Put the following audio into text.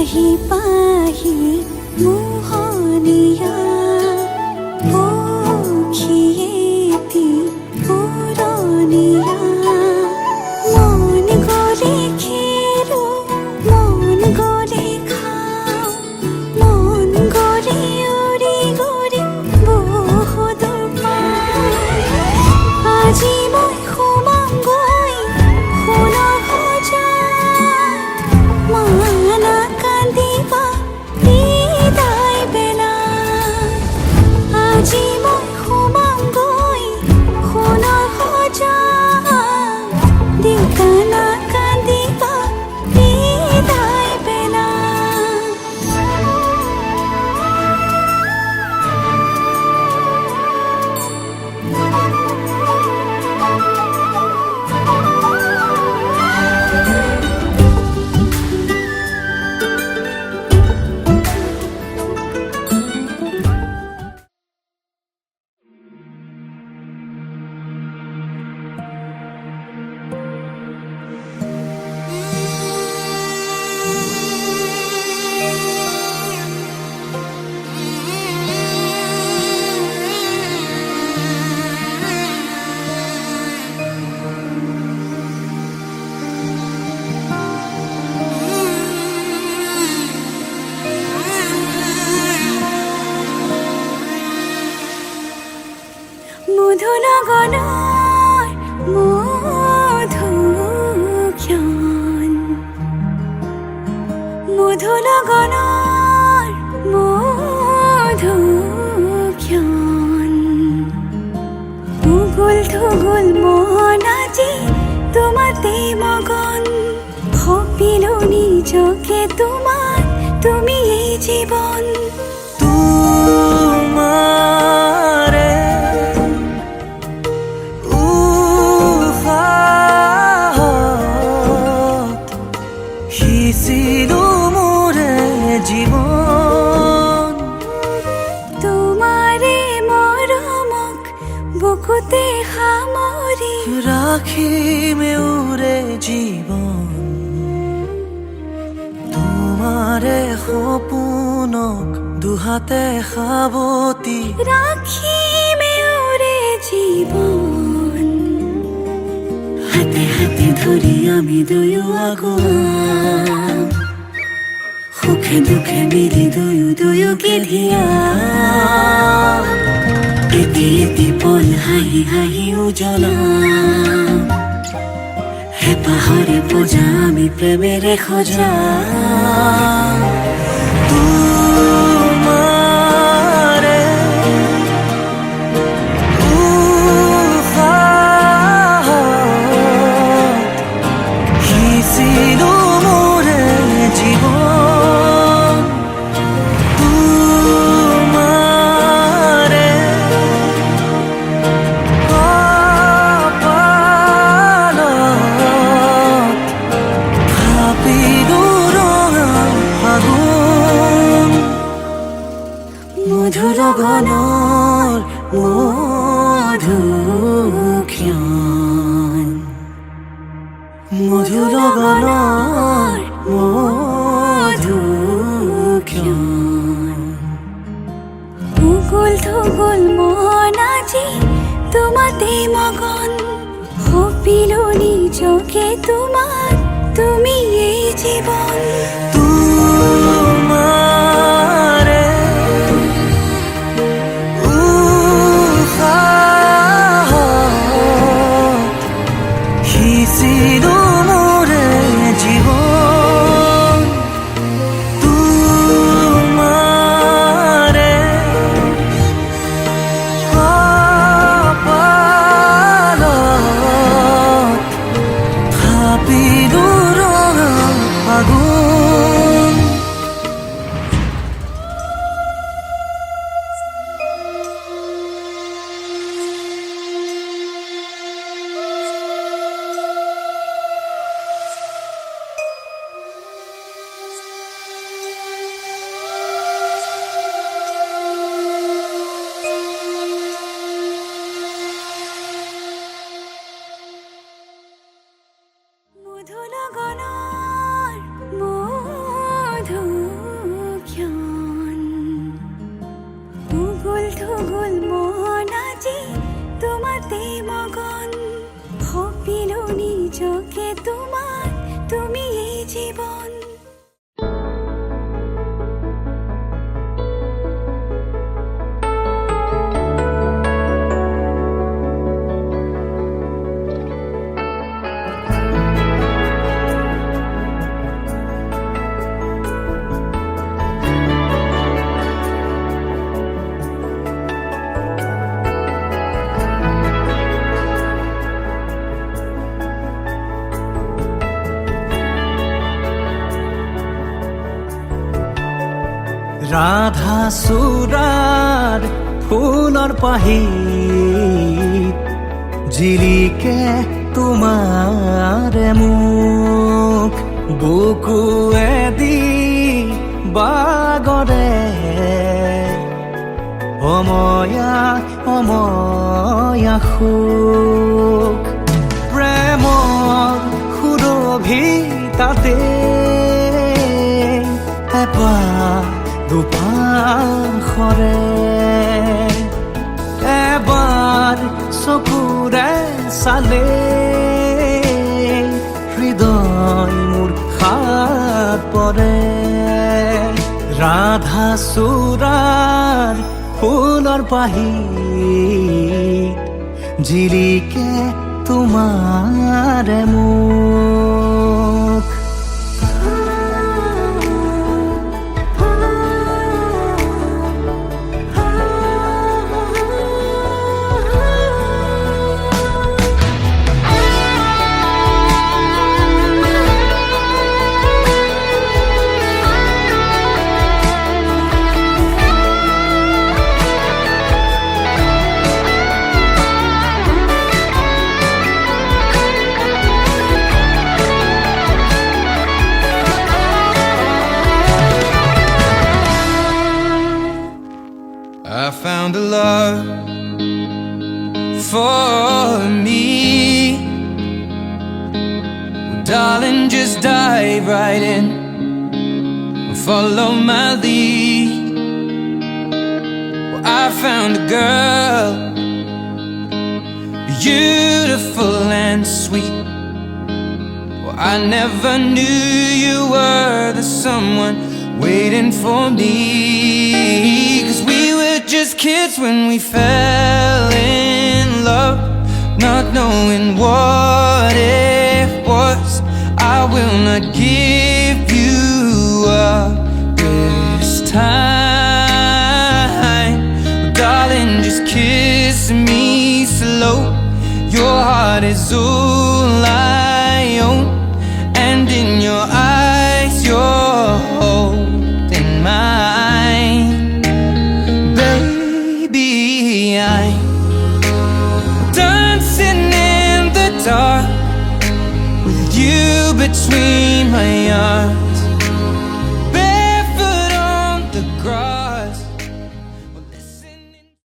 পাহি পাহি মোহনীয়া পক্ষীয়েতি পুৰণীয়া মন গ'লে খেলো মন গ'লে খাওঁ মন গ'লে উৰি গ'লে বহুদূৰ পাওঁ আজি মই সোমামগৈ সোণৰ সজাত মানা কান্দিবা বিদায় বেলাত আজি মই সোমামগৈ সোণৰ সজাত দেউতা নাকান্দিবা বিদায় বেলাত মধুনগনৰ মধুক্ষণ মধুনগনৰ মধুক্ষণ উগুল থুগুল মন আজি তোমাতে মগন ভাবিলো নিজকে তোমাৰ তুমি এই জীৱন তোমাৰে উশাহত সিঁচিলো মোৰে জীৱন তোমাৰে মৰমক বুকুতে সামৰি ৰাখিমে ওৰে জীবন তোমাৰে সপোনক দুহাতে সাৱটি ৰাখিমে ওৰে জীৱন হাতে হাতে ধৰি আমি দুয়ো আগুৱাম সুখে দুখে মিলি দুয়োকে ধিয়াম এটি এটি পল হাঁহি হাঁহি উজ্বলাম হেঁপাহৰে পূজা আমি প্ৰেমেৰে সজাম তোমাৰে উশাহত সিঁচিলো মোৰে জীৱন তোমাৰে কপালত থাপিলো ৰঙা ফাগুন মধুৰগণৰ মধুক্ষণ মধুৰগণৰ মধুক্ষণ উগুল থুগুল মন আজি তোমাতে মগন ভাবিলো নিজকে তোমাৰ তুমি এই জীৱন তোমাৰে উশাহত সিঁচিলো মোৰে জীৱন তোমাৰে কপালত থাপিলো ৰঙা ফাগুন ৰাধা চূড়াৰ ফুলৰ পাহিত জিলিকে তোমাৰে মুখ বুকুৱেদি বাগৰে অময়া অময়া সুখ প্ৰেমৰ সুৰভিতাতে এপাহ দুপাশৰে এবাৰ চকুৰে চালে হৃদয় মোৰ সাত পৰে ৰাধা চূড়াৰ ফুলৰ পাহিত জিলিকে তোমাৰে মুখ I found a love for me. Well, darling, just dive right in and follow my lead. Well, I found a girl, beautiful and sweet. Well, I never knew you were the someone waiting for me. 'Cause we were just kids when we fell in love, not knowing what it was. I will not give you up this time. Darling, just kiss me slow. Your heart is all I own, and in your eyes you're holding mine. Baby, I'm dancing in the dark with you between my arms.